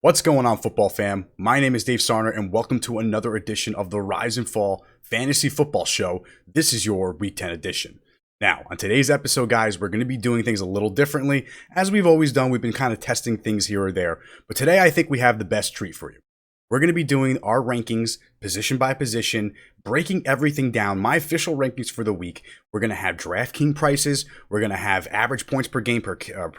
What's going on, football fam? My name is Dave Sarner, and welcome to another edition of the Rise and Fall Fantasy Football Show. This is your Week 10 edition. Now, on today's episode, guys, we're going to be doing things a little differently. As we've always done, we've been kind of testing things here or there. But today, I think we have the best treat for you. We're going to be doing our rankings, position by position, breaking everything down, my official rankings for the week. We're going to have DraftKings prices. We're going to have average points per game per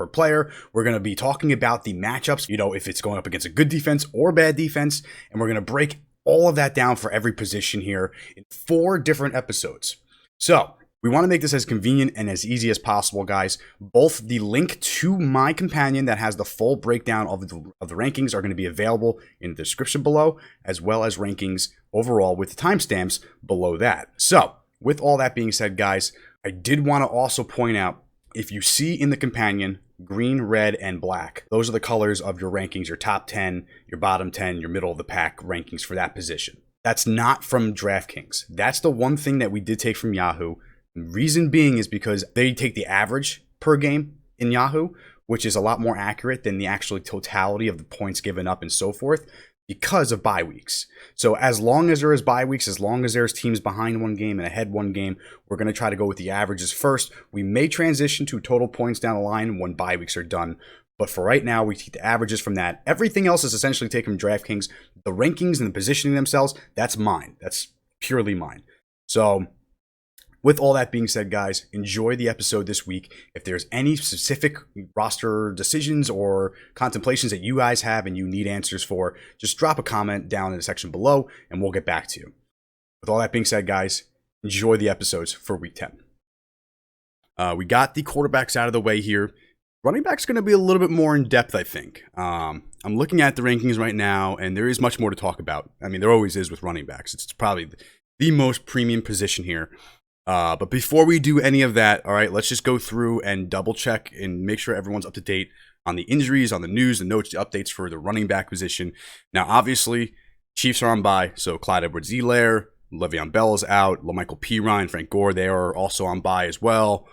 player. We're going to be talking about the matchups, if it's going up against a good defense or bad defense. And we're going to break all of that down for every position here in 4 different episodes. So we want to make this as convenient and as easy as possible, guys. Both the link to my companion that has the full breakdown of the rankings are going to be available in the description below, as well as rankings overall with the timestamps below that. So with all that being said, guys, I did want to also point out, if you see in the companion green, red, and black, those are the colors of your rankings, your top 10, your bottom 10, your middle of the pack rankings for that position. That's not from DraftKings. That's the one thing that we did take from Yahoo. Reason being is because they take the average per game in Yahoo, which is a lot more accurate than the actual totality of the points given up and so forth because of bye weeks. So as long as there is bye weeks, as long as there's teams behind one game and ahead one game, we're going to try to go with the averages first. We may transition to total points down the line when bye weeks are done. But for right now, we take the averages from that. Everything else is essentially taken from DraftKings. The rankings and the positioning themselves, that's mine. That's purely mine. So with all that being said, guys, enjoy the episode this week. If there's any specific roster decisions or contemplations that you guys have and you need answers for, just drop a comment down in the section below and we'll get back to you. With all that being said, guys, enjoy the episodes for Week 10. We got the quarterbacks out of the way here. Running back's going to be a little bit more in depth, I think. I'm looking at the rankings right now, and there is much more to talk about. I mean, there always is with running backs. It's probably the most premium position here. But before we do any of that, all right, let's just go through and double check and make sure everyone's up to date on the injuries, on the news, the notes, the updates for the running back position. Now, obviously, Chiefs are on bye, so Clyde Edwards-Helaire, Le'Veon Bell is out, LaMichael Pirine, Frank Gore, they are also on bye as well.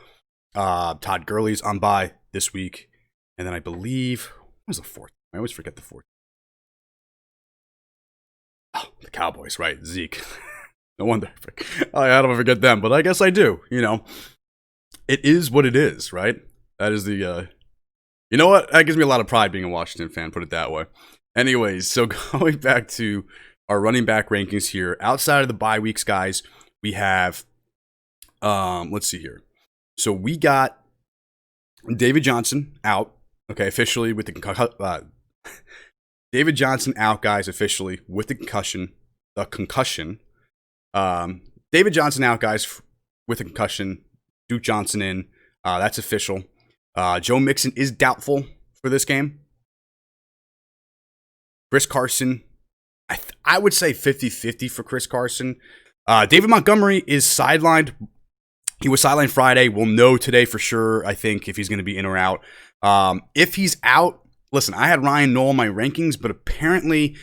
Todd Gurley's on bye this week. And then I believe, what was the fourth? I always forget the fourth. Oh, the Cowboys, right, Zeke. No wonder. I don't forget them, but I guess I do. It is what it is, right? That is the, you know what? That gives me a lot of pride being a Washington fan, put it that way. Anyways, so going back to our running back rankings here, outside of the bye weeks, guys, we have, let's see here. So we got David Johnson out, okay, officially with the concussion. David Johnson out, guys, officially with the concussion. David Johnson out, guys, with a concussion. Duke Johnson in. That's official. Joe Mixon is doubtful for this game. Chris Carson, I would say 50-50 for Chris Carson. David Montgomery is sidelined. He was sidelined Friday. We'll know today for sure, I think, if he's going to be in or out. If he's out, listen, I had Ryan Nall in my rankings, but apparently,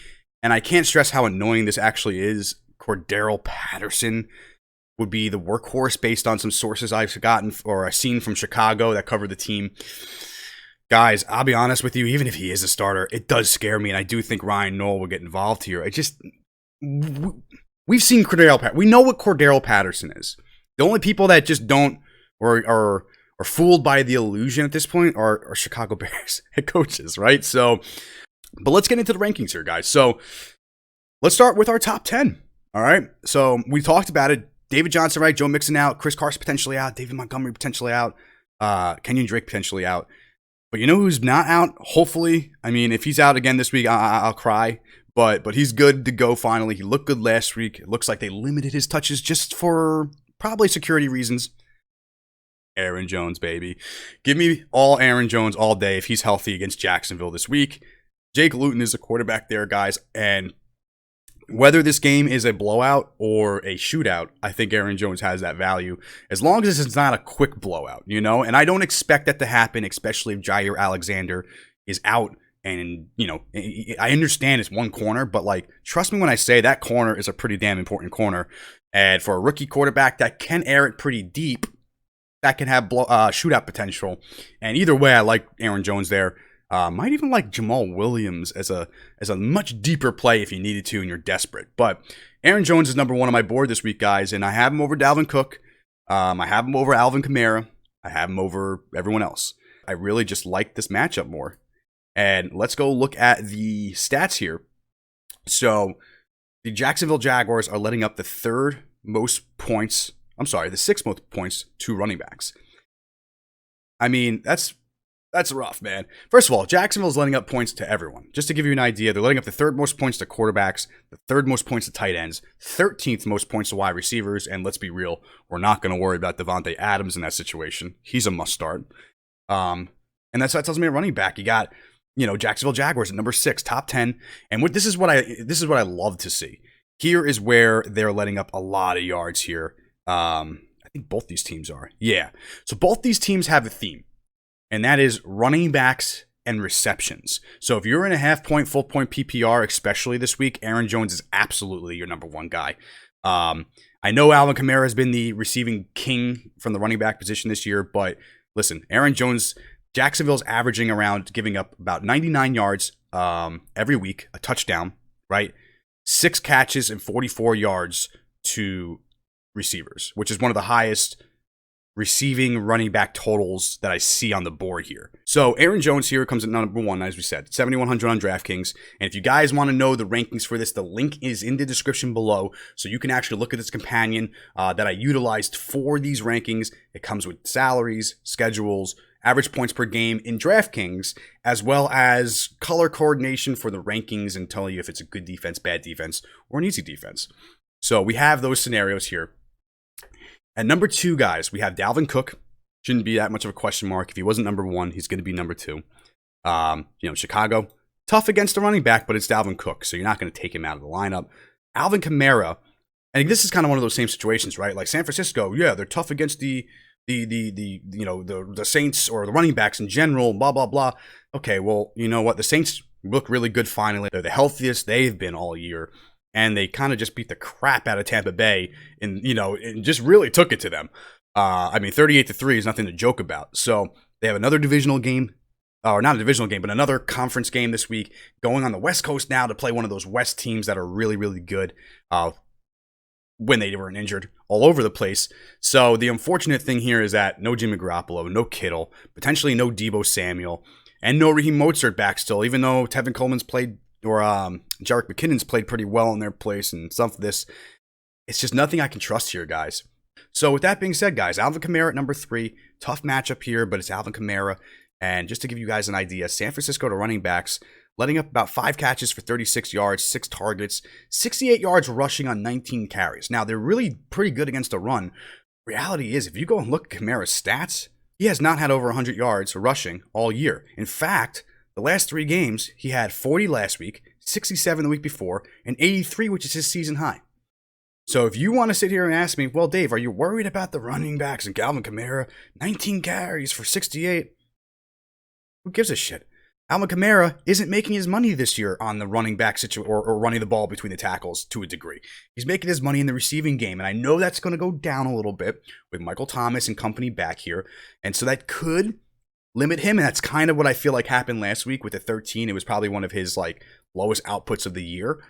and I can't stress how annoying this actually is, Cordarrelle Patterson would be the workhorse based on some sources I've gotten or I've seen from Chicago that cover the team. Guys, I'll be honest with you, even if he is a starter, it does scare me, and I do think Ryan Nall will get involved here. We've seen Cordarrelle Patterson. We know what Cordarrelle Patterson is. The only people that just don't or are fooled by the illusion at this point are Chicago Bears head coaches, right? So, but let's get into the rankings here, guys. So let's start with our top 10. All right, so we talked about it. David Johnson, right? Joe Mixon out. Chris Carson potentially out. David Montgomery potentially out. Kenyon Drake potentially out. But you know who's not out? Hopefully. I mean, if he's out again this week, I'll cry. But he's good to go finally. He looked good last week. It looks like they limited his touches just for probably security reasons. Aaron Jones, baby. Give me all Aaron Jones all day if he's healthy against Jacksonville this week. Jake Luton is a quarterback there, guys. And whether this game is a blowout or a shootout, I think Aaron Jones has that value, as long as it's not a quick blowout, And I don't expect that to happen, especially if Jair Alexander is out. And, I understand it's one corner, but, trust me when I say that corner is a pretty damn important corner. And for a rookie quarterback that can air it pretty deep, that can have shootout potential. And either way, I like Aaron Jones there. Might even like Jamaal Williams as a much deeper play if you needed to and you're desperate. But Aaron Jones is number 1 on my board this week, guys, and I have him over Dalvin Cook. I have him over Alvin Kamara. I have him over everyone else. I really just like this matchup more. And let's go look at the stats here. So the Jacksonville Jaguars are letting up the 6th most points to running backs. I mean, that's rough, man. First of all, Jacksonville's letting up points to everyone. Just to give you an idea, they're letting up the 3rd most points to quarterbacks, the 3rd most points to tight ends, 13th most points to wide receivers, and let's be real, we're not going to worry about Devontae Adams in that situation. He's a must start. And that tells me a running back. You got, Jacksonville Jaguars at number 6, top 10. And this is what I love to see. Here is where they're letting up a lot of yards here. I think both these teams are. Yeah. So both these teams have a theme. And that is running backs and receptions. So if you're in a half-point, full-point PPR, especially this week, Aaron Jones is absolutely your number 1 guy. I know Alvin Kamara has been the receiving king from the running back position this year, but listen, Aaron Jones, Jacksonville's averaging around giving up about 99 yards every week, a touchdown, right? 6 catches and 44 yards to receivers, which is one of the highest receiving running back totals that I see on the board here. So Aaron Jones here comes at number 1, as we said, 7,100 on DraftKings. And if you guys want to know the rankings for this, the link is in the description below. So you can actually look at this companion that I utilized for these rankings. It comes with salaries, schedules, average points per game in DraftKings, as well as color coordination for the rankings and telling you if it's a good defense, bad defense, or an easy defense. So we have those scenarios here. At number 2, guys, we have Dalvin Cook. Shouldn't be that much of a question mark. If he wasn't number 1, he's going to be number 2. Chicago, tough against the running back, but it's Dalvin Cook, so you're not going to take him out of the lineup. Alvin Kamara, and this is kind of one of those same situations, right? Like San Francisco, yeah, they're tough against the Saints or the running backs in general, blah, blah, blah. Okay, well, you know what? The Saints look really good finally. They're the healthiest they've been all year. And they kind of just beat the crap out of Tampa Bay and just really took it to them. 38-3 is nothing to joke about. So they have another divisional game, or not a divisional game, but another conference game this week, going on the West Coast now to play one of those West teams that are really, really good when they weren't injured all over the place. So the unfortunate thing here is that no Jimmy Garoppolo, no Kittle, potentially no Deebo Samuel, and no Raheem Mostert back still, even though Tevin Coleman's played or Jerick McKinnon's played pretty well in their place and some of this. It's just nothing I can trust here, guys. So with that being said, guys, Alvin Kamara at number 3. Tough matchup here, but it's Alvin Kamara. And just to give you guys an idea, San Francisco to running backs, letting up about 5 catches for 36 yards, 6 targets, 68 yards rushing on 19 carries. Now, they're really pretty good against the run. Reality is, if you go and look at Kamara's stats, he has not had over 100 yards rushing all year. In fact, the last 3 games, he had 40 last week, 67 the week before, and 83, which is his season high. So if you want to sit here and ask me, well, Dave, are you worried about the running backs and Alvin Kamara? 19 carries for 68. Who gives a shit? Alvin Kamara isn't making his money this year on the running back or running the ball between the tackles to a degree. He's making his money in the receiving game, and I know that's going to go down a little bit with Michael Thomas and company back here, and so that could limit him, and that's kind of what I feel like happened last week with the 13. It was probably one of his lowest outputs of the year,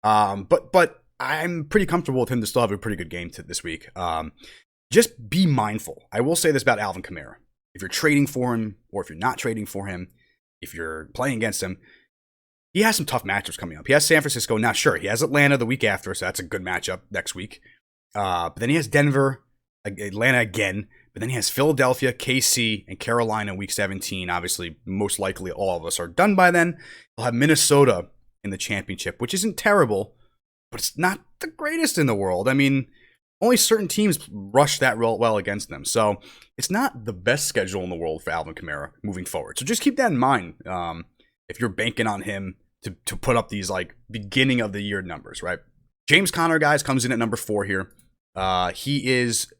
but I'm pretty comfortable with him to still have a pretty good game this week. Just be mindful. I will say this about Alvin Kamara. If you're trading for him, or if you're not trading for him, if you're playing against him, he has some tough matchups coming up. He has San Francisco. Now, sure, he has Atlanta the week after, so that's a good matchup next week. But then he has Denver, Atlanta again. But then he has Philadelphia, KC, and Carolina in week 17. Obviously, most likely all of us are done by then. He'll have Minnesota in the championship, which isn't terrible, but it's not the greatest in the world. I mean, only certain teams rush that well against them. So it's not the best schedule in the world for Alvin Kamara moving forward. So just keep that in mind if you're banking on him to put up these beginning of the year numbers, right? James Conner, guys, comes in at number 4 here. He is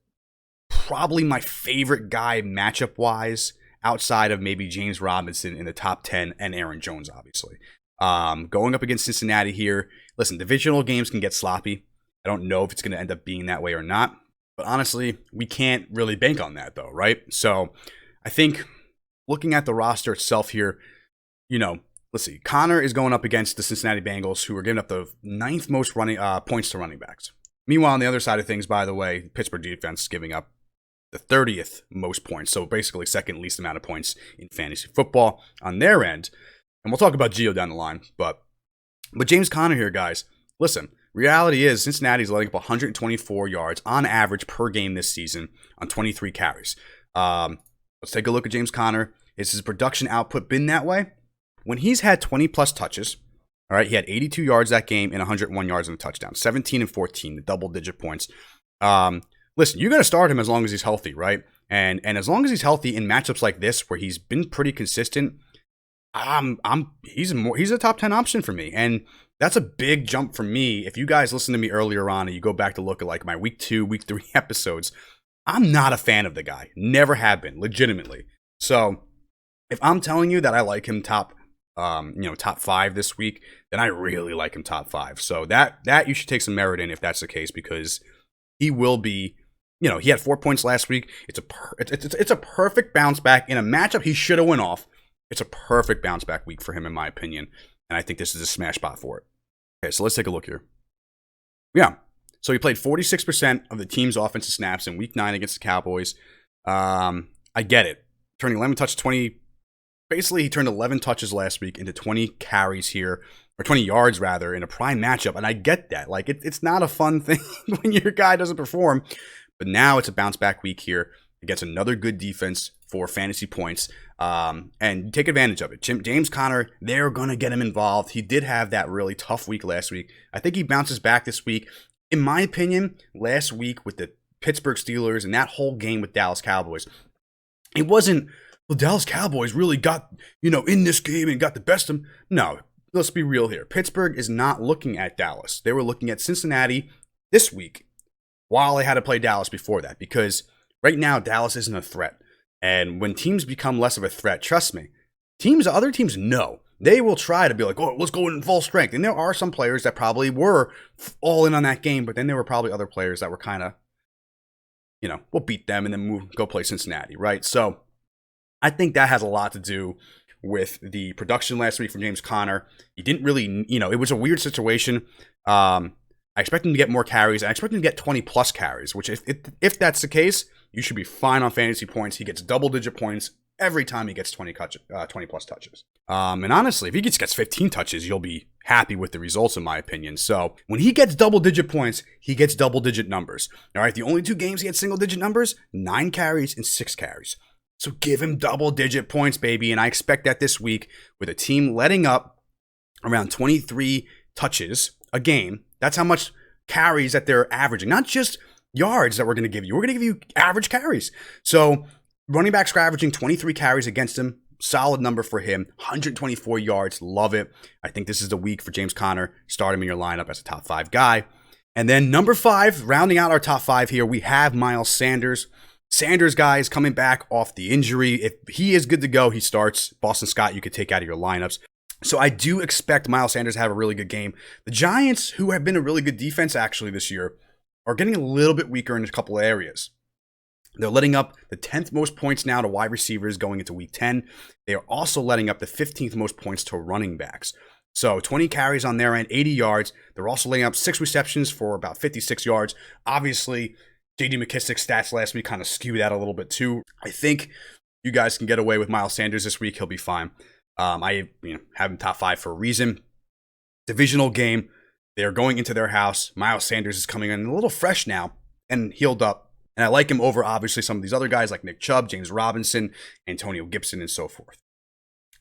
probably my favorite guy matchup-wise outside of maybe James Robinson in the top 10 and Aaron Jones, obviously. Going up against Cincinnati here. Listen, divisional games can get sloppy. I don't know if it's going to end up being that way or not. But honestly, we can't really bank on that, though, right? So I think looking at the roster itself here, let's see. Connor is going up against the Cincinnati Bengals, who are giving up the 9th most running points to running backs. Meanwhile, on the other side of things, by the way, Pittsburgh defense is giving up the 30th most points, so basically second least amount of points in fantasy football on their end. And we'll talk about Gio down the line, but James Conner here, guys. Listen, reality is Cincinnati's letting up 124 yards on average per game this season on 23 carries. Let's take a look at James Conner. Has his production output been that way? When he's had 20-plus touches, all right, he had 82 yards that game and 101 yards and a touchdown, 17 and 14, the double-digit points. Listen, you're going to start him as long as he's healthy, right? And as long as he's healthy in matchups like this where he's been pretty consistent, he's a top 10 option for me. And that's a big jump for me. If you guys listen to me earlier on and you go back to look at like my week 2, week 3 episodes, I'm not a fan of the guy. Never have been, legitimately. So if I'm telling you that I like him top 5 this week, then I really like him top 5. So that you should take some merit in if that's the case, because he will be, he had 4 points last week. It's a perfect bounce back in a matchup he should have went off. It's a perfect bounce back week for him, in my opinion. And I think this is a smash spot for it. Okay, so let's take a look here. Yeah. So he played 46% of the team's offensive snaps in week 9 against the Cowboys. I get it. Turning 11 touches, 20. Basically, he turned 11 touches last week into 20 carries here, or 20 yards rather, in a prime matchup. And I get that. Like, it's not a fun thing when your guy doesn't perform. But now it's a bounce back week here against another good defense for fantasy points. And take advantage of it. James Conner, they're going to get him involved. He did have that really tough week last week. I think he bounces back this week. In my opinion, last week with the Pittsburgh Steelers and that whole game with Dallas Cowboys, it wasn't, well, Dallas Cowboys really got, in this game and got the best of them. No, let's be real here. Pittsburgh is not looking at Dallas. They were looking at Cincinnati this week while they had to play Dallas before that, because right now Dallas isn't a threat. And when teams become less of a threat, trust me, other teams know. They will try to be like, oh, let's go in full strength. And there are some players that probably were all in on that game, but then there were probably other players that were kind of, we'll beat them and then go play Cincinnati, right? So I think that has a lot to do with the production last week from James Conner. He didn't really, it was a weird situation. I expect him to get more carries. I expect him to get 20-plus carries, which if that's the case, you should be fine on fantasy points. He gets double-digit points every time he gets 20-plus touches. And honestly, if he gets 15 touches, you'll be happy with the results, in my opinion. So when he gets double-digit points, he gets double-digit numbers. All right, the only 2 games he had single-digit numbers, 9 carries and 6 carries. So give him double-digit points, baby. And I expect that this week with a team letting up around 23 touches a game. That's how much carries that they're averaging. Not just yards that we're going to give you. We're going to give you average carries. So running backs are averaging 23 carries against him. Solid number for him. 124 yards. Love it. I think this is the week for James Conner. Start him in your lineup as a top 5 guy. And then number 5, rounding out our top 5 here, we have Miles Sanders. Sanders, guys, coming back off the injury. If he is good to go, he starts. Boston Scott, you could take out of your lineups. So I do expect Miles Sanders to have a really good game. The Giants, who have been a really good defense actually this year, are getting a little bit weaker in a couple of areas. They're letting up the 10th most points now to wide receivers going into week 10. They are also letting up the 15th most points to running backs. So 20 carries on their end, 80 yards. They're also letting up 6 receptions for about 56 yards. Obviously, J.D. McKissic's stats last week kind of skew that a little bit too. I think you guys can get away with Miles Sanders this week. He'll be fine. I have him top 5 for a reason. Divisional game. They're going into their house. Miles Sanders is coming in a little fresh now and healed up. And I like him over, obviously, some of these other guys like Nick Chubb, James Robinson, Antonio Gibson, and so forth.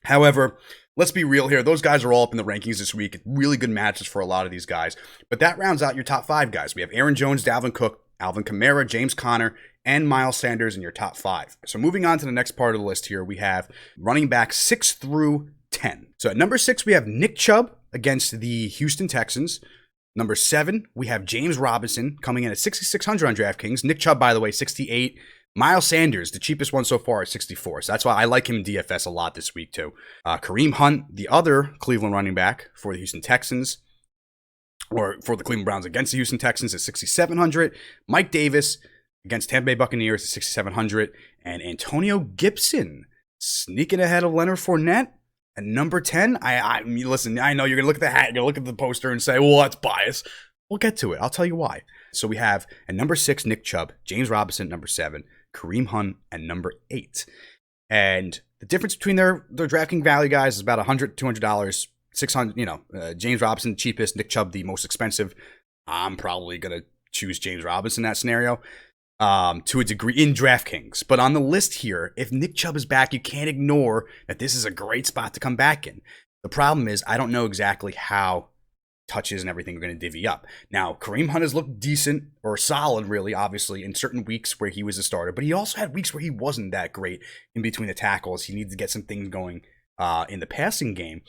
However, let's be real here. Those guys are all up in the rankings this week. Really good matches for a lot of these guys. But that rounds out your top 5 guys. We have Aaron Jones, Dalvin Cook, Alvin Kamara, James Conner, and Miles Sanders in your top 5. So moving on to the next part of the list here, we have running back 6 through 10. So at number 6, we have Nick Chubb against the Houston Texans. Number 7, we have James Robinson coming in at 6,600 on DraftKings. Nick Chubb, by the way, 68. Miles Sanders, the cheapest one so far, at 64. So that's why I like him in DFS a lot this week too. Kareem Hunt, the other Cleveland running back for the Houston Texans, or for the Cleveland Browns against the Houston Texans, at 6,700. Mike Davis against Tampa Bay Buccaneers at 6,700. And Antonio Gibson sneaking ahead of Leonard Fournette At number 10, I mean, listen, I know you're going to look at the hat, you're going to look at the poster and say, well, that's bias. We'll get to it. I'll tell you why. So we have at number 6, Nick Chubb, James Robinson at number 7, Kareem Hunt at number 8. And the difference between their DraftKings value, guys, is about $100, $200, $600. James Robinson, the cheapest, Nick Chubb, the most expensive. I'm probably going to choose James Robinson in that scenario to a degree in DraftKings. But on the list here, if Nick Chubb is back, you can't ignore that this is a great spot to come back in. The problem is I don't know exactly how touches and everything are going to divvy up. Now, Kareem Hunt has looked decent or solid, really, obviously, in certain weeks where he was a starter. But he also had weeks where he wasn't that great in between the tackles. He needed to get some things going in the passing game.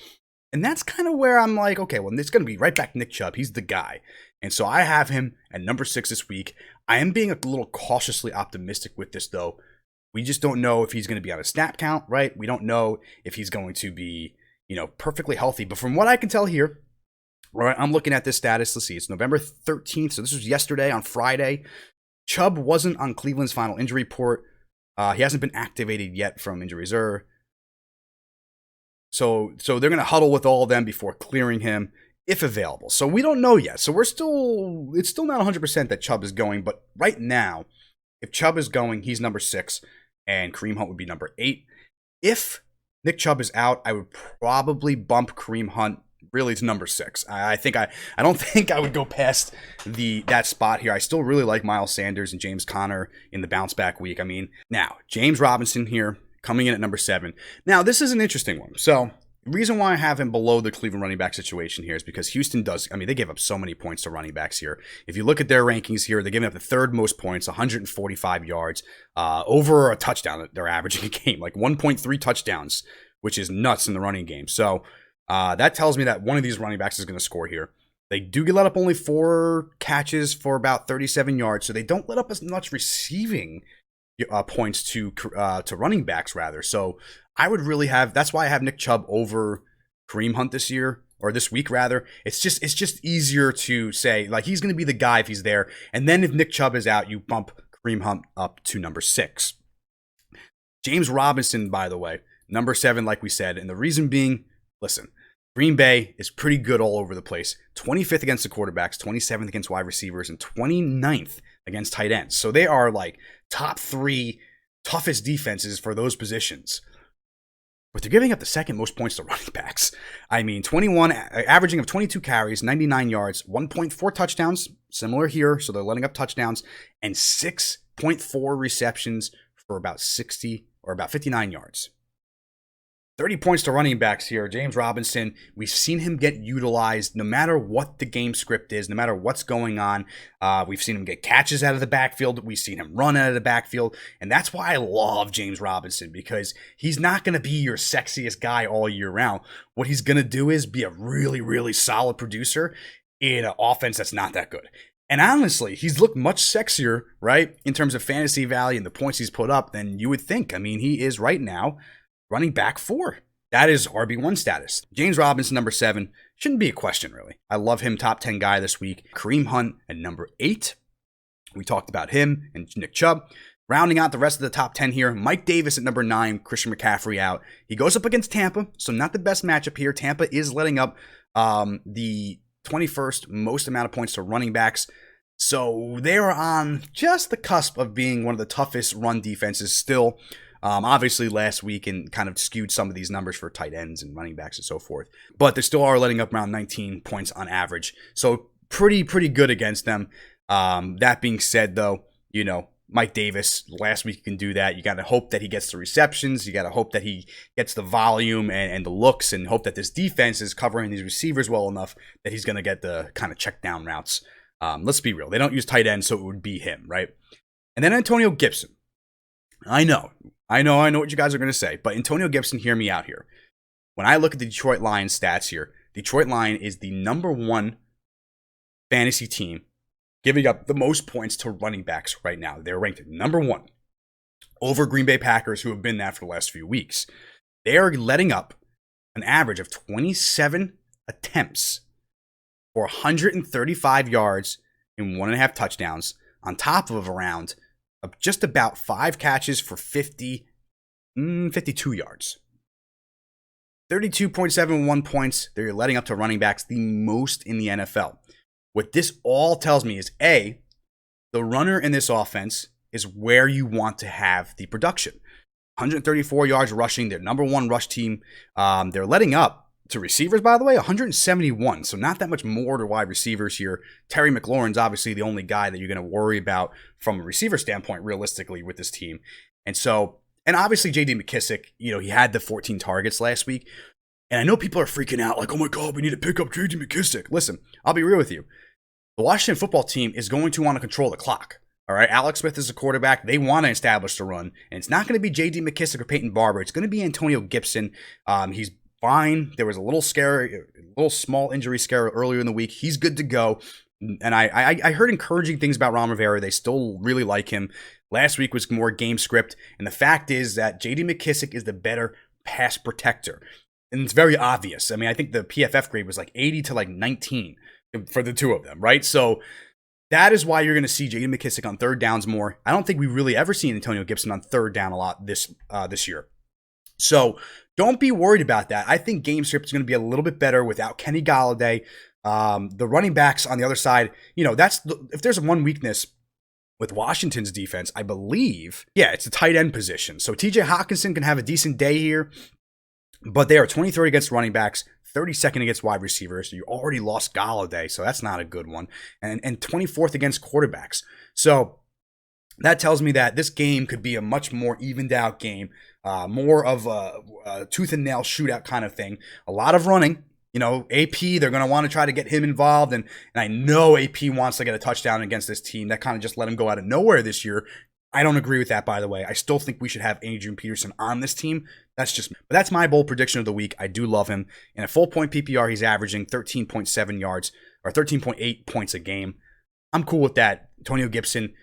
And that's kind of where I'm like, okay, well, it's going to be right back to Nick Chubb. He's the guy. And so I have him at number 6 this week. I am being a little cautiously optimistic with this, though. We just don't know if he's going to be on a snap count, right? We don't know if he's going to be, perfectly healthy. But from what I can tell here, all right, I'm looking at this status. Let's see. It's November 13th. So this was yesterday on Friday. Chubb wasn't on Cleveland's final injury report. He hasn't been activated yet from injury reserve. So they're going to huddle with all of them before clearing him, if available. So we don't know yet. So it's still not 100% that Chubb is going. But right now, if Chubb is going, he's number 6, and Kareem Hunt would be number 8. If Nick Chubb is out, I would probably bump Kareem Hunt really to number 6. I don't think I would go past that spot here. I still really like Miles Sanders and James Conner in the bounce back week. I mean, now James Robinson here coming in at number 7. Now this is an interesting one. So the reason why I have him below the Cleveland running back situation here is because Houston they give up so many points to running backs here. If you look at their rankings here, they're giving up the 3rd most points, 145 yards, over a touchdown that they're averaging a game, like 1.3 touchdowns, which is nuts in the running game. So that tells me that one of these running backs is going to score here. They do let up only 4 catches for about 37 yards, so they don't let up as much receiving points to running backs, rather. So I would really that's why I have Nick Chubb over Kareem Hunt this year, or this week, rather. It's just easier to say, like, he's going to be the guy if he's there. And then if Nick Chubb is out, you bump Kareem Hunt up to number 6. James Robinson, by the way, number 7, like we said. And the reason being, listen, Green Bay is pretty good all over the place. 25th against the quarterbacks, 27th against wide receivers, and 29th against tight ends. So they are like top 3 toughest defenses for those positions. But they're giving up the 2nd most points to running backs. I mean, averaging of 22 carries, 99 yards, 1.4 touchdowns, similar here. So they're letting up touchdowns, and 6.4 receptions for about 60 or about 59 yards. 30 points to running backs here. James Robinson, we've seen him get utilized no matter what the game script is, no matter what's going on. We've seen him get catches out of the backfield. We've seen him run out of the backfield. And that's why I love James Robinson, because he's not going to be your sexiest guy all year round. What he's going to do is be a really, really solid producer in an offense that's not that good. And honestly, he's looked much sexier, right, in terms of fantasy value and the points he's put up than you would think. I mean, he is right now running back 4. That is RB1 status. James Robinson, number 7. Shouldn't be a question, really. I love him, top 10 guy this week. Kareem Hunt at number 8. We talked about him and Nick Chubb. Rounding out the rest of the top 10 here, Mike Davis at number 9, Christian McCaffrey out. He goes up against Tampa, so not the best matchup here. Tampa is letting up the 21st most amount of points to running backs. So they are on just the cusp of being one of the toughest run defenses still. Obviously, last week and kind of skewed some of these numbers for tight ends and running backs and so forth. But they still are letting up around 19 points on average. So pretty good against them. That being said, though, Mike Davis, last week you can do that. You got to hope that he gets the receptions. You got to hope that he gets the volume and the looks, and hope that this defense is covering these receivers well enough that he's going to get the kind of check down routes. Let's be real. They don't use tight ends, so it would be him, right? And then Antonio Gibson. I know what you guys are going to say, but Antonio Gibson, hear me out here. When I look at the Detroit Lions stats here, Detroit Lions is the number 1 fantasy team giving up the most points to running backs right now. They're ranked number 1 over Green Bay Packers, who have been that for the last few weeks. They are letting up an average of 27 attempts for 135 yards and 1.5 touchdowns, on top of around just about 5 catches for 52 yards. 32.71 points they're letting up to running backs, the most in the NFL. What this all tells me is, A, the runner in this offense is where you want to have the production. 134 yards rushing, their number one rush team. They're letting up to receivers, by the way, 171. So not that much more to wide receivers here. Terry McLaurin's obviously the only guy that you're going to worry about from a receiver standpoint, realistically, with this team. And obviously J.D. McKissic, he had the 14 targets last week. And I know people are freaking out like, oh my God, we need to pick up J.D. McKissic. Listen, I'll be real with you. The Washington football team is going to want to control the clock. All right, Alex Smith is a quarterback. They want to establish the run. And it's not going to be J.D. McKissic or Peyton Barber. It's going to be Antonio Gibson. He's fine. There was a little small injury scare earlier in the week. He's good to go. And I heard encouraging things about Ron Rivera. They still really like him. Last week was more game script. And the fact is that J.D. McKissic is the better pass protector. And it's very obvious. I mean, I think the PFF grade was like 80 to like 19 for the two of them, right? So that is why you're going to see J.D. McKissic on third downs more. I don't think we really ever seen Antonio Gibson on third down a lot this year. So don't be worried about that. I think game script is going to be a little bit better without Kenny Golladay. The running backs on the other side, if there's one weakness with Washington's defense, I believe, it's the tight end position. So TJ Hawkinson can have a decent day here, but they are 23rd against running backs, 32nd against wide receivers. You already lost Golladay, so that's not a good one. And 24th against quarterbacks. So that tells me that this game could be a much more evened out game, more of a tooth and nail shootout kind of thing. A lot of running. AP, they're going to want to try to get him involved. And I know AP wants to get a touchdown against this team. That kind of just let him go out of nowhere this year. I don't agree with that, by the way. I still think we should have Adrian Peterson on this team. But that's my bold prediction of the week. I do love him. In a full point PPR, he's averaging 13.7 yards or 13.8 points a game. I'm cool with that. Antonio Gibson,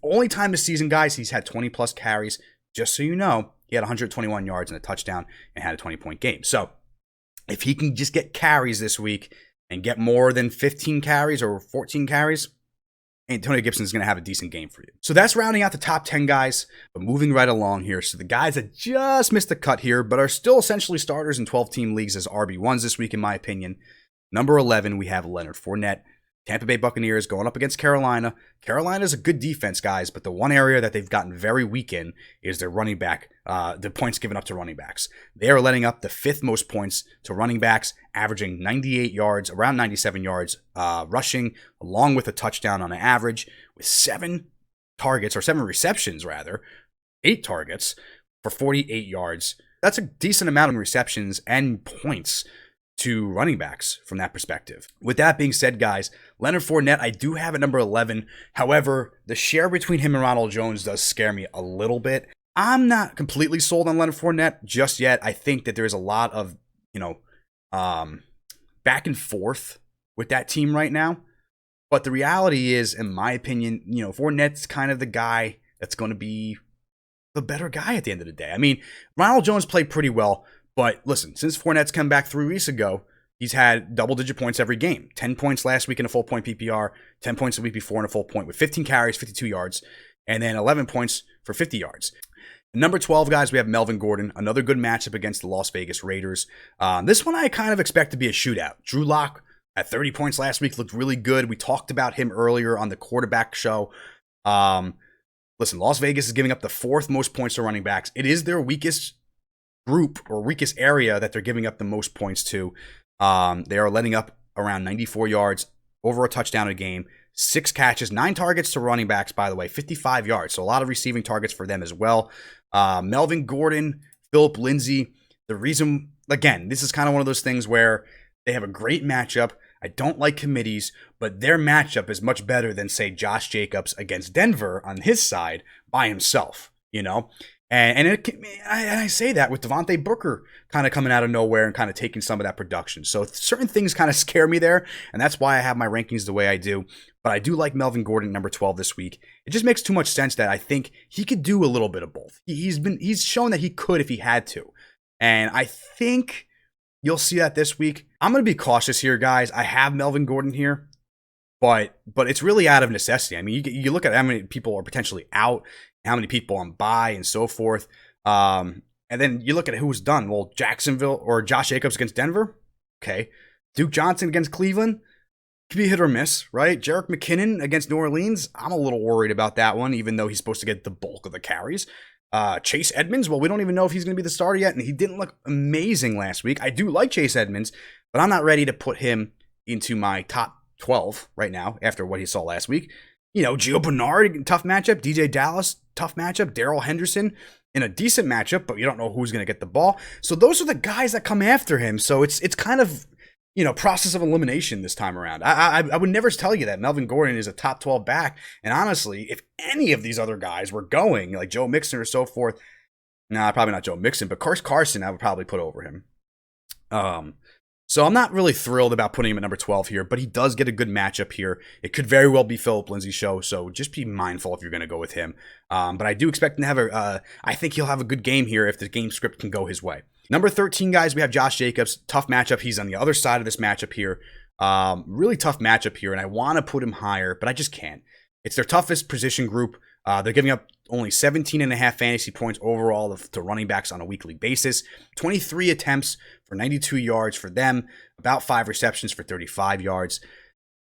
only time this season, guys, he's had 20 plus carries. Just so you know, he had 121 yards and a touchdown and had a 20-point game. So if he can just get carries this week and get more than 15 carries or 14 carries, Antonio Gibson is going to have a decent game for you. So that's rounding out the top 10 guys, but moving right along here. So the guys that just missed the cut here, but are still essentially starters in 12-team leagues as RB1s this week, in my opinion. Number 11, we have Leonard Fournette. Tampa Bay Buccaneers going up against Carolina. Carolina's a good defense, guys, but the one area that they've gotten very weak in is their running back, the points given up to running backs. They are letting up the 5th most points to running backs, averaging 98 yards, around 97 yards rushing, along with a touchdown on an average, with 7 receptions, 8 targets for 48 yards. That's a decent amount of receptions and points to running backs from that perspective. With that being said, guys, Leonard Fournette, I do have at number 11. However, the share between him and Ronald Jones does scare me a little bit. I'm not completely sold on Leonard Fournette just yet. I think that there's a lot of, back and forth with that team right now. But the reality is, in my opinion, Fournette's kind of the guy that's going to be the better guy at the end of the day. I mean, Ronald Jones played pretty well. But listen, since Fournette's come back 3 weeks ago, he's had double-digit points every game. 10 points last week in a full-point PPR, 10 points the week before in a full point with 15 carries, 52 yards, and then 11 points for 50 yards. Number 12, guys, we have Melvin Gordon, another good matchup against the Las Vegas Raiders. This one I kind of expect to be a shootout. Drew Lock at 30 points last week looked really good. We talked about him earlier on the quarterback show. Listen, Las Vegas is giving up the 4th most points to running backs. It is their weakest group or weakest area that they're giving up the most points to. They are letting up around 94 yards, over a touchdown a game, 6 catches, 9 targets to running backs, by the way, 55 yards. So a lot of receiving targets for them as well. Melvin Gordon, Phillip Lindsay. The reason, again, this is kind of one of those things where they have a great matchup. I don't like committees, but their matchup is much better than, say, Josh Jacobs against Denver on his side by himself, And I say that with Devontae Booker kind of coming out of nowhere and kind of taking some of that production. So certain things kind of scare me there, and that's why I have my rankings the way I do. But I do like Melvin Gordon, number 12 this week. It just makes too much sense that I think he could do a little bit of both. He's shown that he could if he had to. And I think you'll see that this week. I'm going to be cautious here, guys. I have Melvin Gordon here, but it's really out of necessity. I mean, you look at how many people are potentially out, how many people on bye and so forth. And And then you look at who's done. Well, Jacksonville or Josh Jacobs against Denver. Okay. Duke Johnson against Cleveland. Could be hit or miss, right? Jerick McKinnon against New Orleans. I'm a little worried about that one, even though he's supposed to get the bulk of the carries. Chase Edmonds, well, we don't even know if he's going to be the starter yet, and he didn't look amazing last week. I do like Chase Edmonds, but I'm not ready to put him into my top 12 right now after what he saw last week. Gio Bernard, tough matchup. DeeJay Dallas, tough matchup. Darrell Henderson in a decent matchup, but you don't know who's going to get the ball. So those are the guys that come after him. So it's kind of, process of elimination this time around. I would never tell you that Melvin Gordon is a top 12 back. And honestly, if any of these other guys were going, like Joe Mixon or so forth, probably not Joe Mixon, but Carson, I would probably put over him. So I'm not really thrilled about putting him at number 12 here, but he does get a good matchup here. It could very well be Phillip Lindsay's show, so just be mindful if you're going to go with him. But I do expect him to have I think he'll have a good game here if the game script can go his way. Number 13, guys, we have Josh Jacobs. Tough matchup. He's on the other side of this matchup here. Really tough matchup here, and I want to put him higher, but I just can't. It's their toughest position group. They're giving up only 17.5 fantasy points overall to running backs on a weekly basis. 23 attempts for 92 yards for them. About 5 receptions for 35 yards.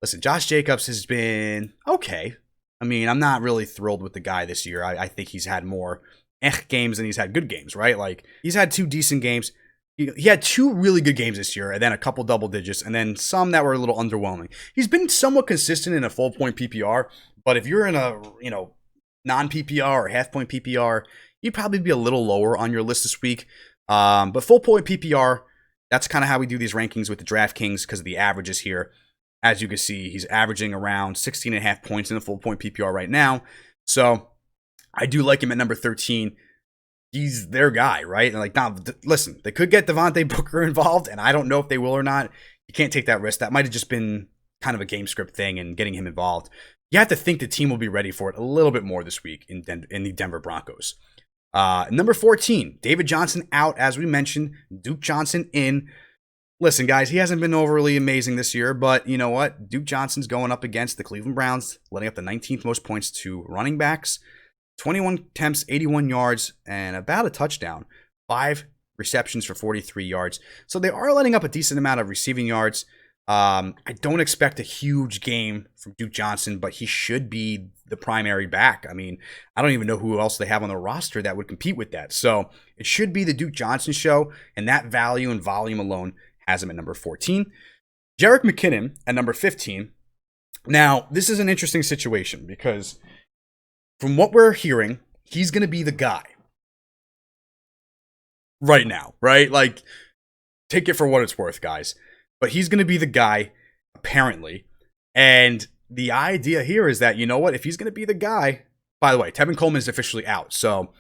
Listen, Josh Jacobs has been okay. I mean, I'm not really thrilled with the guy this year. I think he's had more games than he's had good games, right? Like, he's had 2 decent games. He had 2 really good games this year, and then a couple double digits, and then some that were a little underwhelming. He's been somewhat consistent in a full point PPR, but if you're in a, non-PPR or half-point PPR, you'd probably be a little lower on your list this week. But full-point PPR, that's kind of how we do these rankings with the DraftKings because of the averages here. As you can see, he's averaging around 16.5 points in a full-point PPR right now. So I do like him at number 13. He's their guy, right? And now, listen, they could get Devontae Booker involved, and I don't know if they will or not. You can't take that risk. That might have just been kind of a game script thing and getting him involved. You have to think the team will be ready for it a little bit more this week in the Denver Broncos. Number 14, David Johnson out, as we mentioned. Duke Johnson in. Listen, guys, he hasn't been overly amazing this year, but you know what? Duke Johnson's going up against the Cleveland Browns, letting up the 19th most points to running backs. 21 attempts, 81 yards, and about a touchdown. 5 receptions for 43 yards. So they are letting up a decent amount of receiving yards. I don't expect a huge game from Duke Johnson, but he should be the primary back. I mean, I don't even know who else they have on the roster that would compete with that. So it should be the Duke Johnson show, and that value and volume alone has him at number 14. Jerick McKinnon at number 15. Now, this is an interesting situation because from what we're hearing, he's going to be the guy right now, right? Like, take it for what it's worth, guys. But he's going to be the guy, apparently. And the idea here is that, you know what? If he's going to be the guy, by the way, Tevin Coleman is officially out. So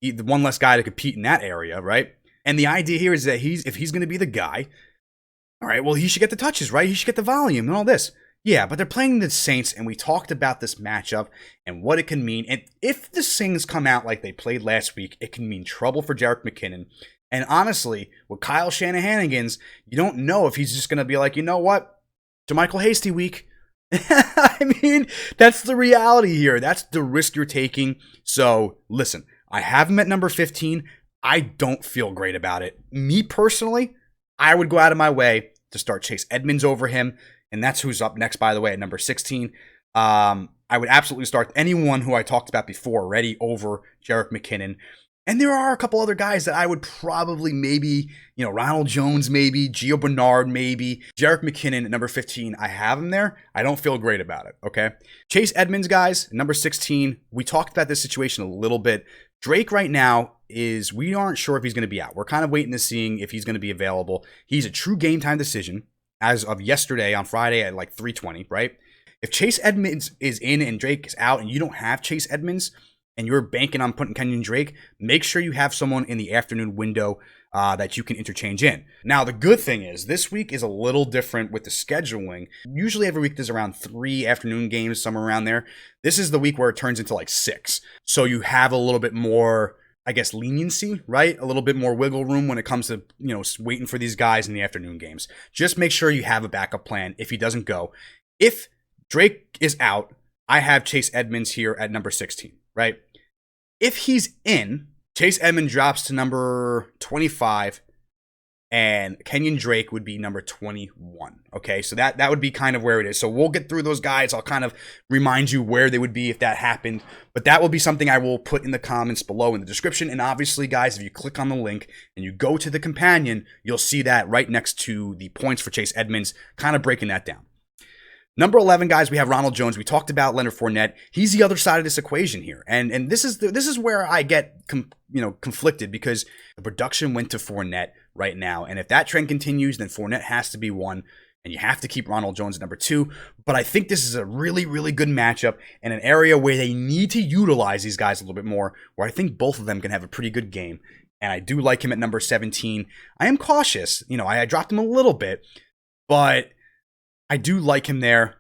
one less guy to compete in that area, right? And the idea here is that if he's going to be the guy, all right, well, he should get the touches, right? He should get the volume and all this. Yeah, but they're playing the Saints, and we talked about this matchup and what it can mean. And if the Saints come out like they played last week, it can mean trouble for Jerick McKinnon. And honestly, with Kyle Shanahan's, you don't know if he's just going to be like, you know what, JaMycal Hasty week. I mean, that's the reality here. That's the risk you're taking. So listen, I have him at number 15. I don't feel great about it. Me personally, I would go out of my way to start Chase Edmonds over him. And that's who's up next, by the way, at number 16. I would absolutely start anyone who I talked about before already over Jerick McKinnon. And there are a couple other guys that I would probably maybe, Ronald Jones maybe, Gio Bernard maybe, Jerick McKinnon at number 15. I have him there. I don't feel great about it, okay? Chase Edmonds, guys, number 16. We talked about this situation a little bit. Drake right now we aren't sure if he's going to be out. We're kind of waiting to seeing if he's going to be available. He's a true game time decision as of yesterday on Friday at like 3:20, right? If Chase Edmonds is in and Drake is out and you don't have Chase Edmonds, and you're banking on putting Kenyon Drake, make sure you have someone in the afternoon window that you can interchange in. Now, the good thing is this week is a little different with the scheduling. Usually every week there's around 3 afternoon games, somewhere around there. This is the week where it turns into like 6. So you have a little bit more, I guess, leniency, right? A little bit more wiggle room when it comes to, waiting for these guys in the afternoon games. Just make sure you have a backup plan if he doesn't go. If Drake is out, I have Chase Edmonds here at number 16. Right? If he's in, Chase Edmonds drops to number 25, and Kenyon Drake would be number 21. Okay, so that would be kind of where it is. So we'll get through those guys. I'll kind of remind you where they would be if that happened. But that will be something I will put in the comments below in the description. And obviously, guys, if you click on the link and you go to the companion, you'll see that right next to the points for Chase Edmonds, kind of breaking that down. Number 11, guys, we have Ronald Jones. We talked about Leonard Fournette. He's the other side of this equation here. And this is where I get conflicted, because the production went to Fournette right now. And if that trend continues, then Fournette has to be 1, and you have to keep Ronald Jones at number 2. But I think this is a really, really good matchup and an area where they need to utilize these guys a little bit more, where I think both of them can have a pretty good game. And I do like him at number 17. I am cautious. I dropped him a little bit, but I do like him there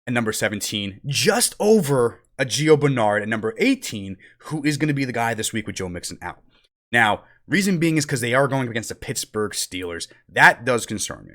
at number 17, just over a Gio Bernard at number 18, who is going to be the guy this week with Joe Mixon out. Now, reason being is because they are going against the Pittsburgh Steelers. That does concern me.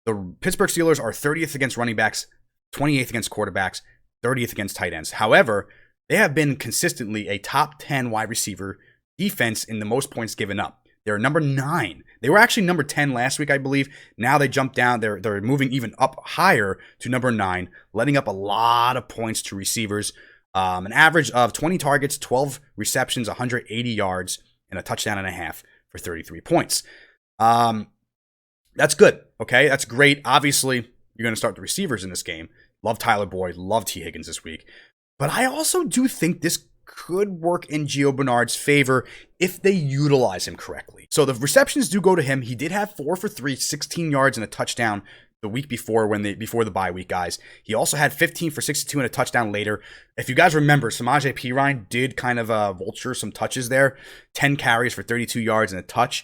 The Pittsburgh Steelers are 30th against running backs, 28th against quarterbacks, 30th against tight ends. However, they have been consistently a top 10 wide receiver defense in the most points given up. They're number 9. They were actually number 10 last week, I believe. Now they jumped down. They're moving even up higher to number 9, letting up a lot of points to receivers. An average of 20 targets, 12 receptions, 180 yards, and a touchdown and a half for 33 points. That's good, okay? That's great. Obviously, you're going to start the receivers in this game. Love Tyler Boyd. Love T. Higgins this week. But I also do think this could work in Gio Bernard's favor if they utilize him correctly. So the receptions do go to him. He did have 4 for 3, 16 yards and a touchdown the week before before the bye week, guys. He also had 15 for 62 and a touchdown later. If you guys remember, Samaje Perine did kind of vulture some touches there. 10 carries for 32 yards and a touch.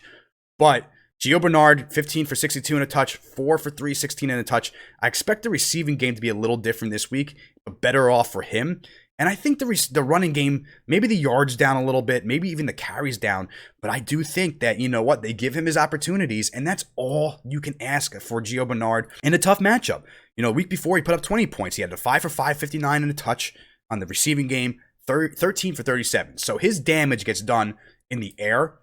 But Gio Bernard, 15 for 62 and a touch, 4 for 3, 16 and a touch. I expect the receiving game to be a little different this week, but better off for him. And I think the running game, maybe the yards down a little bit, maybe even the carries down. But I do think that, they give him his opportunities, and that's all you can ask for Gio Bernard in a tough matchup. Week before he put up 20 points. He had a 5 for 5, 59 and a touch on the receiving game, 13 for 37. So his damage gets done in the air,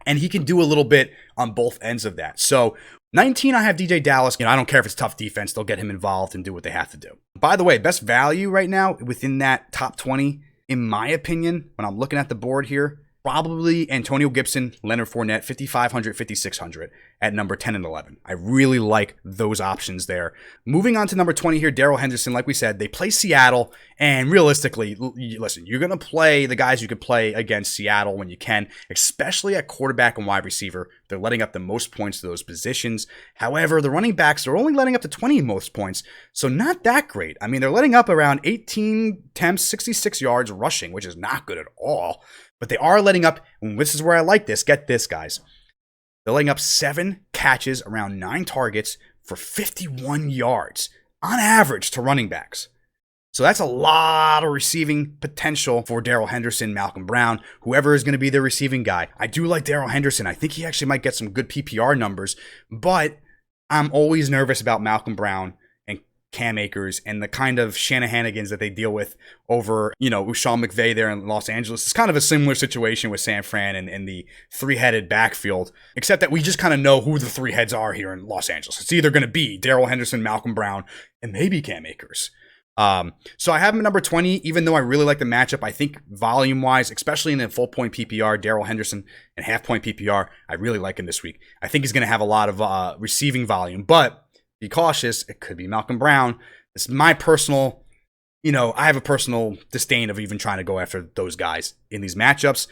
and he can do a little bit on both ends of that. So 19, I have DeeJay Dallas. I don't care if it's tough defense. They'll get him involved and do what they have to do. By the way, best value right now within that top 20, in my opinion, when I'm looking at the board here, probably Antonio Gibson, Leonard Fournette, 5,500, 5,600 at number 10 and 11. I really like those options there. Moving on to number 20 here, Darrell Henderson. Like we said, they play Seattle, and realistically, listen, you're going to play the guys you could play against Seattle when you can, especially at quarterback and wide receiver. They're letting up the most points to those positions. However, the running backs are only letting up to 20 most points, so not that great. I mean, they're letting up around 18 attempts, 66 yards rushing, which is not good at all. But they are letting up, and this is where I like this. Get this, guys. They're letting up 7 catches, around 9 targets for 51 yards on average to running backs. So that's a lot of receiving potential for Darrell Henderson, Malcolm Brown, whoever is going to be their receiving guy. I do like Darrell Henderson. I think he actually might get some good PPR numbers, but I'm always nervous about Malcolm Brown and Cam Akers and the kind of Shanahanigans that they deal with over, Sean McVay there in Los Angeles. It's kind of a similar situation with San Fran and the 3-headed backfield, except that we just kind of know who the 3 heads are here in Los Angeles. It's either going to be Darrell Henderson, Malcolm Brown, and maybe Cam Akers. So I have him at number 20, even though I really like the matchup. I think volume-wise, especially in a full-point PPR, Darrell Henderson and half-point PPR, I really like him this week. I think he's going to have a lot of receiving volume, but be cautious. It could be Malcolm Brown. It's my personal, I have a personal disdain of even trying to go after those guys in these matchups.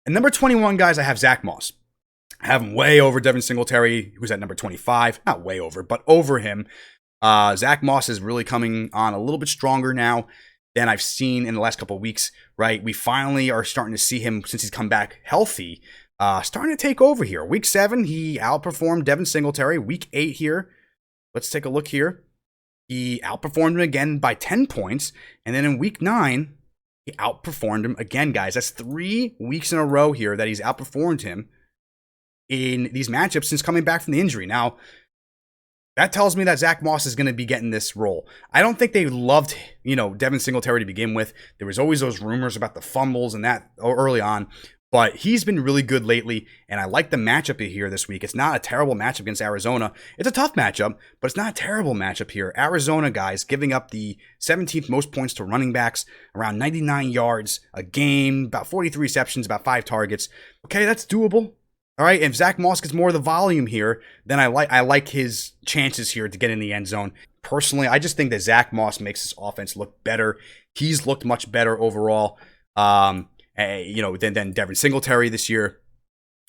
And number 21, guys, I have Zack Moss. I have him way over Devin Singletary, who's at number 25. Not way over, but over him. Zack Moss is really coming on a little bit stronger now than I've seen in the last couple of weeks, right? We finally are starting to see him, since he's come back healthy, starting to take over here. Week 7, he outperformed Devin Singletary. Week 8 here, let's take a look here. He outperformed him again by 10 points. And then in week 9, he outperformed him again, guys. That's 3 weeks in a row here that he's outperformed him in these matchups since coming back from the injury. Now, That tells me that Zack Moss is going to be getting this role. I don't think they loved, Devin Singletary to begin with. There was always those rumors about the fumbles and that early on, but he's been really good lately, and I like the matchup here this week. It's not a terrible matchup against Arizona. It's a tough matchup, but it's not a terrible matchup here. Arizona, guys, giving up the 17th most points to running backs, around 99 yards a game, about 43 receptions, about 5 targets. Okay, that's doable. All right, if Zack Moss gets more of the volume here, then I like his chances here to get in the end zone. Personally, I just think that Zack Moss makes this offense look better. He's looked much better overall, than Devin Singletary this year.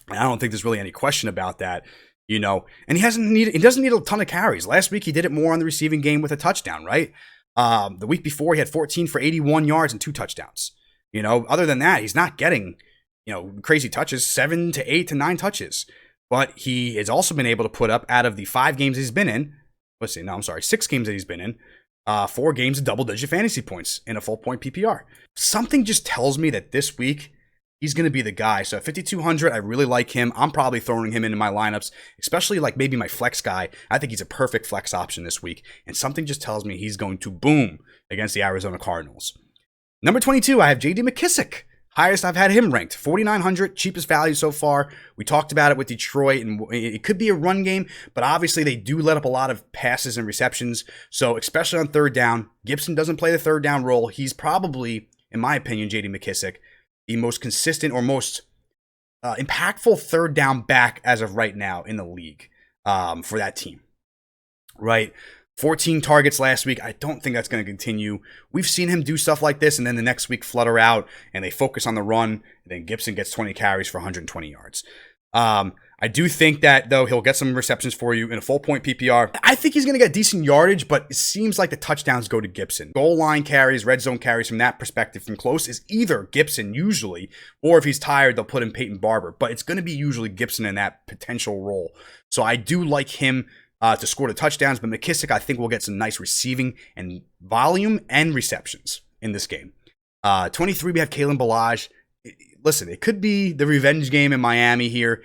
And I don't think there's really any question about that, And he doesn't need a ton of carries. Last week he did it more on the receiving game with a touchdown, right? The week before he had 14 for 81 yards and 2 touchdowns. Other than that, he's not getting crazy touches, 7 to 8 to 9 touches. But he has also been able to put up, out of the 5 games he's been in, 6 games that he's been in, 4 games of double-digit fantasy points in a full-point PPR. Something just tells me that this week, he's going to be the guy. So at 5,200, I really like him. I'm probably throwing him into my lineups, especially like maybe my flex guy. I think he's a perfect flex option this week. And something just tells me he's going to boom against the Arizona Cardinals. Number 22, I have J.D. McKissic. Highest I've had him ranked, 4,900, cheapest value so far. We talked about it with Detroit, and it could be a run game, but obviously they do let up a lot of passes and receptions. So especially on third down, Gibson doesn't play the third down role. He's probably, in my opinion, J.D. McKissic, the most consistent or most impactful third down back as of right now in the league for that team, right? 14 targets last week. I don't think that's going to continue. We've seen him do stuff like this, and then the next week flutter out, and they focus on the run, and then Gibson gets 20 carries for 120 yards. I do think that, though, he'll get some receptions for you in a full-point PPR. I think he's going to get decent yardage, but it seems like the touchdowns go to Gibson. Goal line carries, red zone carries from that perspective from close is either Gibson usually, or if he's tired, they'll put in Peyton Barber. But it's going to be usually Gibson in that potential role. So I do like him to score the touchdowns, but McKissic, I think, will get some nice receiving and volume and receptions in this game. 23, we have Kalen Ballage. Listen, it could be the revenge game in Miami here.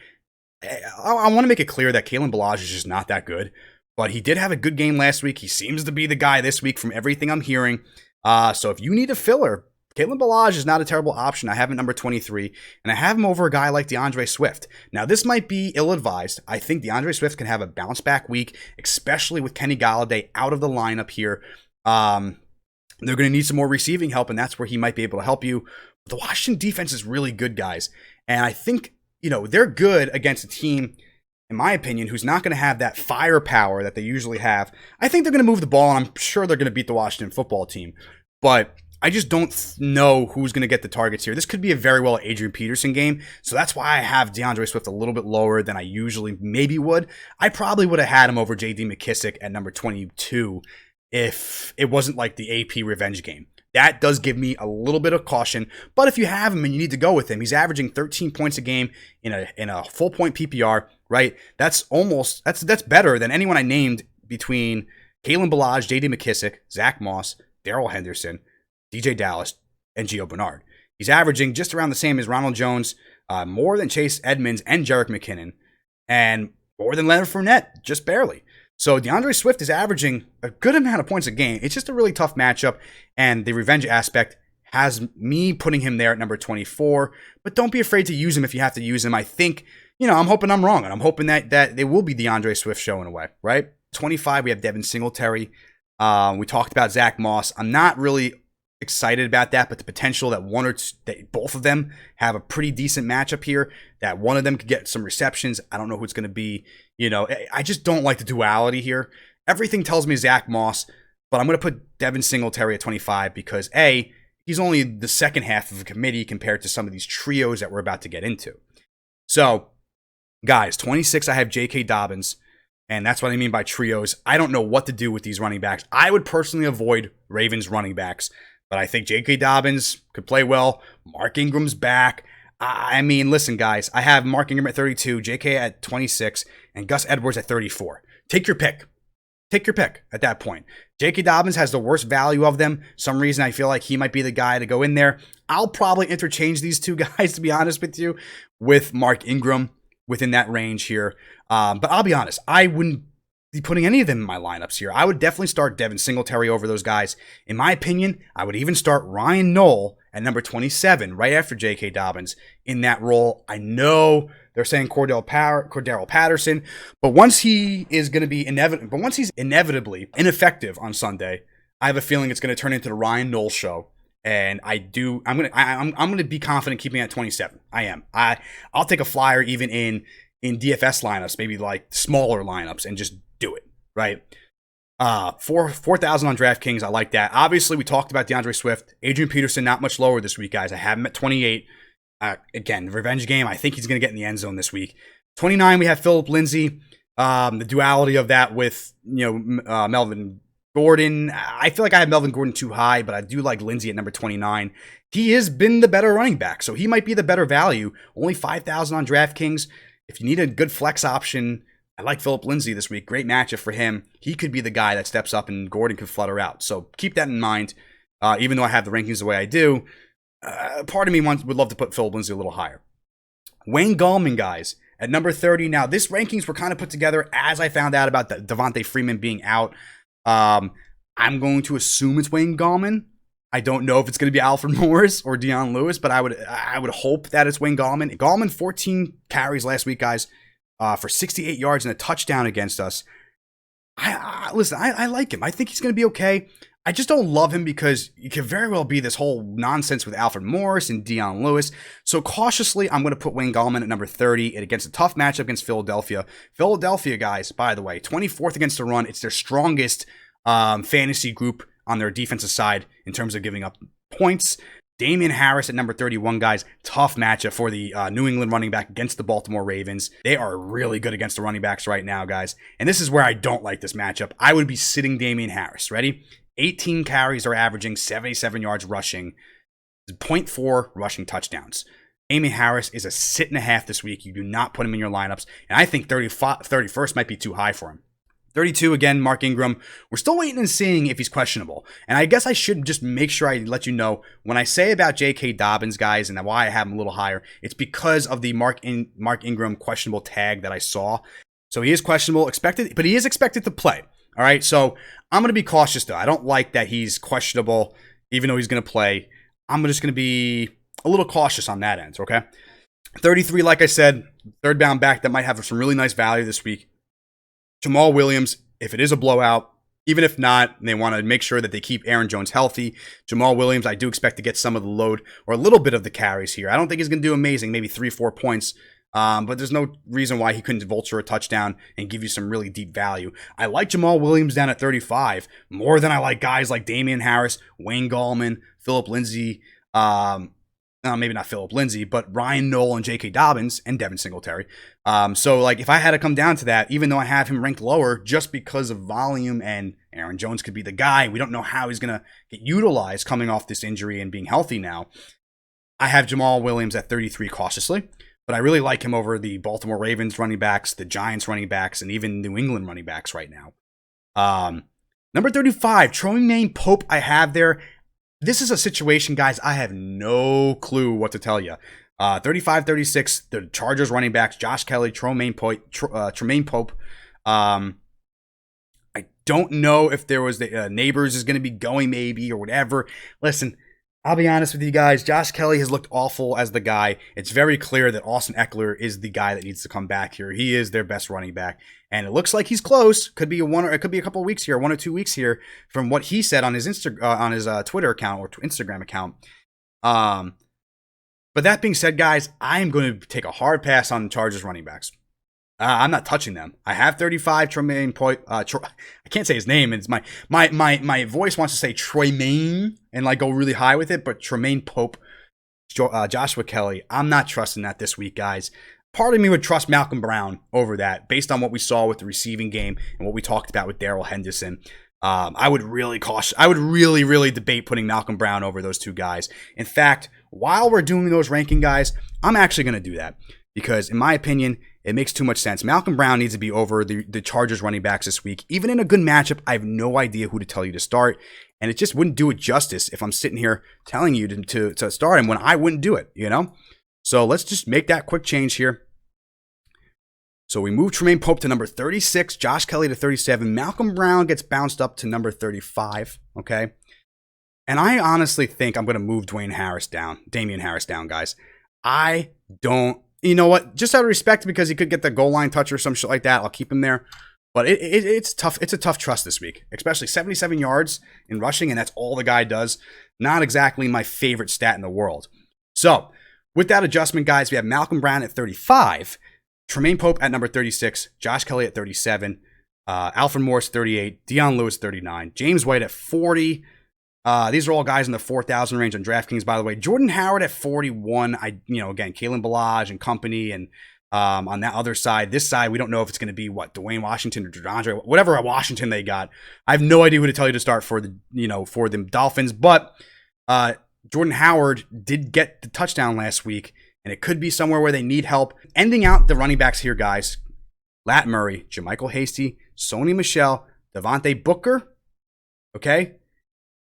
I want to make it clear that Kalen Ballage is just not that good, but he did have a good game last week. He seems to be the guy this week from everything I'm hearing. So if you need a filler, Kalen Ballage is not a terrible option. I have him number 23, and I have him over a guy like DeAndre Swift. Now, this might be ill-advised. I think DeAndre Swift can have a bounce-back week, especially with Kenny Golladay out of the lineup here. They're going to need some more receiving help, and that's where he might be able to help you. The Washington defense is really good, guys, and I think they're good against a team, in my opinion, who's not going to have that firepower that they usually have. I think they're going to move the ball, and I'm sure they're going to beat the Washington football team, but I just don't know who's going to get the targets here. This could be a very well Adrian Peterson game, so that's why I have DeAndre Swift a little bit lower than I usually maybe would. I probably would have had him over J.D. McKissic at number 22 if it wasn't like the AP revenge game. That does give me a little bit of caution, but if you have him and you need to go with him, he's averaging 13 points a game in a full point PPR, right? That's better than anyone I named between Kalen Ballage, J.D. McKissic, Zack Moss, Darrell Henderson, DeeJay Dallas, and Giovani Bernard. He's averaging just around the same as Ronald Jones, more than Chase Edmonds and Jerick McKinnon, and more than Leonard Fournette, just barely. So DeAndre Swift is averaging a good amount of points a game. It's just a really tough matchup, and the revenge aspect has me putting him there at number 24. But don't be afraid to use him if you have to use him. I think, I'm hoping I'm wrong, and I'm hoping that it will be DeAndre Swift show in a way, right? 25, we have Devin Singletary. We talked about Zack Moss. I'm not really excited about that, but the potential that both of them have a pretty decent matchup here, that one of them could get some receptions. I don't know who it's going to be. I just don't like the duality here. Everything tells me Zack Moss, but I'm going to put Devin Singletary at 25 because A, he's only the second half of a committee compared to some of these trios that we're about to get into. So, guys, 26, I have J.K. Dobbins, and that's what I mean by trios. I don't know what to do with these running backs. I would personally avoid Ravens running backs, but I think J.K. Dobbins could play well. Mark Ingram's back. I mean, listen, guys, I have Mark Ingram at 32, J.K. at 26, and Gus Edwards at 34. Take your pick. Take your pick at that point. J.K. Dobbins has the worst value of them. Some reason I feel like he might be the guy to go in there. I'll probably interchange these two guys, to be honest with you, with Mark Ingram within that range here. But I'll be honest, I wouldn't putting any of them in my lineups here. I would definitely start Devin Singletary over those guys. In my opinion, I would even start Ryan Nall at number 27, right after J.K. Dobbins in that role. I know they're saying Cordell Patterson, but once he is going to be once he's inevitably ineffective on Sunday, I have a feeling it's going to turn into the Ryan Nall show. And I'm gonna be confident keeping it at 27. I am. I'll take a flyer even in DFS lineups, maybe like smaller lineups, and just do it, right? 4,000 on DraftKings. I like that. Obviously, we talked about DeAndre Swift. Adrian Peterson, not much lower this week, guys. I have him at 28. Again, the revenge game. I think he's going to get in the end zone this week. 29, we have Phillip Lindsay. The duality of that with, Melvin Gordon. I feel like I have Melvin Gordon too high, but I do like Lindsay at number 29. He has been the better running back, so he might be the better value. Only 5,000 on DraftKings. If you need a good flex option, I like Phillip Lindsay this week. Great matchup for him. He could be the guy that steps up and Gordon could flutter out. So keep that in mind. Even though I have the rankings the way I do, part of me would love to put Phillip Lindsay a little higher. Wayne Gallman, guys, at number 30. Now, this rankings were kind of put together as I found out about the Devontae Freeman being out. I'm going to assume it's Wayne Gallman. I don't know if it's going to be Alfred Morris or Dion Lewis, but I would hope that it's Wayne Gallman. Gallman, 14 carries last week, guys, for 68 yards and a touchdown against us. Listen, I like him. I think he's going to be okay. I just don't love him because it could very well be this whole nonsense with Alfred Morris and Dion Lewis. So cautiously, I'm going to put Wayne Gallman at number 30 and against a tough matchup against Philadelphia. Philadelphia, guys, by the way, 24th against the run. It's their strongest fantasy group on their defensive side in terms of giving up points. Damien Harris at number 31, guys. Tough matchup for the New England running back against the Baltimore Ravens. They are really good against the running backs right now, guys. And this is where I don't like this matchup. I would be sitting Damien Harris. Ready? 18 carries are averaging 77 yards rushing, 0.4 rushing touchdowns. Damien Harris is a sit and a half this week. You do not put him in your lineups. And I think 31st might be too high for him. 32, again, Mark Ingram. We're still waiting and seeing if he's questionable. And I guess I should just make sure I let you know, when I say about J.K. Dobbins, guys, and why I have him a little higher, it's because of the Mark Ingram questionable tag that I saw. So he is questionable, but he is expected to play. All right, so I'm going to be cautious, though. I don't like that he's questionable, even though he's going to play. I'm just going to be a little cautious on that end, okay? 33, like I said, third down back that might have some really nice value this week. Jamaal Williams, if it is a blowout, even if not, they want to make sure that they keep Aaron Jones healthy. Jamaal Williams, I do expect to get some of the load or a little bit of the carries here. I don't think he's going to do amazing, maybe 3-4 points. But there's no reason why he couldn't vulture a touchdown and give you some really deep value. I like Jamaal Williams down at 35 more than I like guys like Damien Harris, Wayne Gallman, Phillip Lindsay, maybe not Phillip Lindsay, but Ryan Nall and J.K. Dobbins and Devin Singletary. So like if I had to come down to that, even though I have him ranked lower just because of volume and Aaron Jones could be the guy, we don't know how he's going to get utilized coming off this injury and being healthy now. I have Jamaal Williams at 33 cautiously. But I really like him over the Baltimore Ravens running backs, the Giants running backs, and even New England running backs right now. Number 35, Troymaine Pope I have there. This is a situation, guys, I have no clue what to tell you. 35-36, the Chargers running backs, Josh Kelley, Troymaine Pope. I don't know if there was the Neighbors is going to be going maybe or whatever. Listen, I'll be honest with you guys. Josh Kelley has looked awful as the guy. It's very clear that Austin Eckler is the guy that needs to come back here. He is their best running back, and it looks like he's close. Could be it could be a couple of weeks here, 1 or 2 weeks here, from what he said on his Twitter account or Instagram account. But that being said, guys, I am going to take a hard pass on the Chargers running backs. I'm not touching them. I have 35 Troymaine Pope. I can't say his name. It's my voice wants to say Troymaine and like go really high with it, but Troymaine Pope, Joshua Kelley. I'm not trusting that this week, guys. Part of me would trust Malcolm Brown over that, based on what we saw with the receiving game and what we talked about with Darrell Henderson. I would really debate putting Malcolm Brown over those two guys. In fact, while we're doing those ranking guys, I'm actually going to do that because, in my opinion, it makes too much sense. Malcolm Brown needs to be over the Chargers running backs this week. Even in a good matchup, I have no idea who to tell you to start. And it just wouldn't do it justice if I'm sitting here telling you to start him when I wouldn't do it, you know? So let's just make that quick change here. So we move Troymaine Pope to number 36, Josh Kelley to 37, Malcolm Brown gets bounced up to number 35, okay? And I honestly think I'm going to move Damien Harris down, guys. I don't, you know what, just out of respect because he could get the goal line touch or some shit like that, I'll keep him there. But it's tough. It's a tough trust this week, especially 77 yards in rushing, and that's all the guy does. Not exactly my favorite stat in the world. So with that adjustment, guys, we have Malcolm Brown at 35, Troymaine Pope at number 36, Josh Kelley at 37, Alfred Morris 38, Dion Lewis 39, James White at 40. These are all guys in the 4,000 range on DraftKings, by the way. Jordan Howard at 41. Again, Kalen Ballage and company, and on that other side, this side, we don't know if it's going to be Dwayne Washington or DeAndre, whatever Washington they got. I have no idea who to tell you to start for the Dolphins, but Jordan Howard did get the touchdown last week, and it could be somewhere where they need help. Ending out the running backs here, guys: Lat Murray, JaMycal Hasty, Sony Michel, Devontae Booker, okay,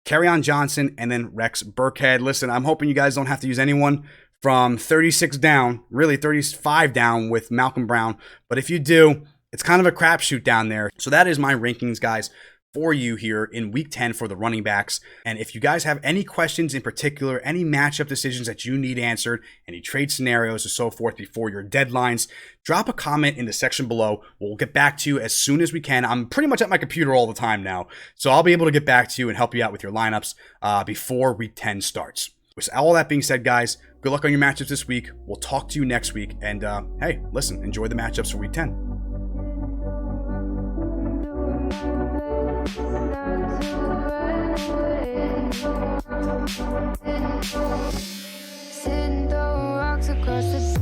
Kerryon Johnson, and then Rex Burkhead. Listen, I'm hoping you guys don't have to use anyone from 36 down, really 35 down with Malcolm Brown. But if you do, it's kind of a crapshoot down there. So that is my rankings, guys, for you here in week 10 for the running backs. And if you guys have any questions in particular, any matchup decisions that you need answered, any trade scenarios or so forth before your deadlines, drop a comment in the section below. We'll get back to you as soon as we can. I'm pretty much at my computer all the time now, so I'll be able to get back to you and help you out with your lineups before week 10 starts. With all that being said, guys, good luck on your matchups this week. We'll talk to you next week. And hey, listen, enjoy the matchups for week 10. Send the rocks across the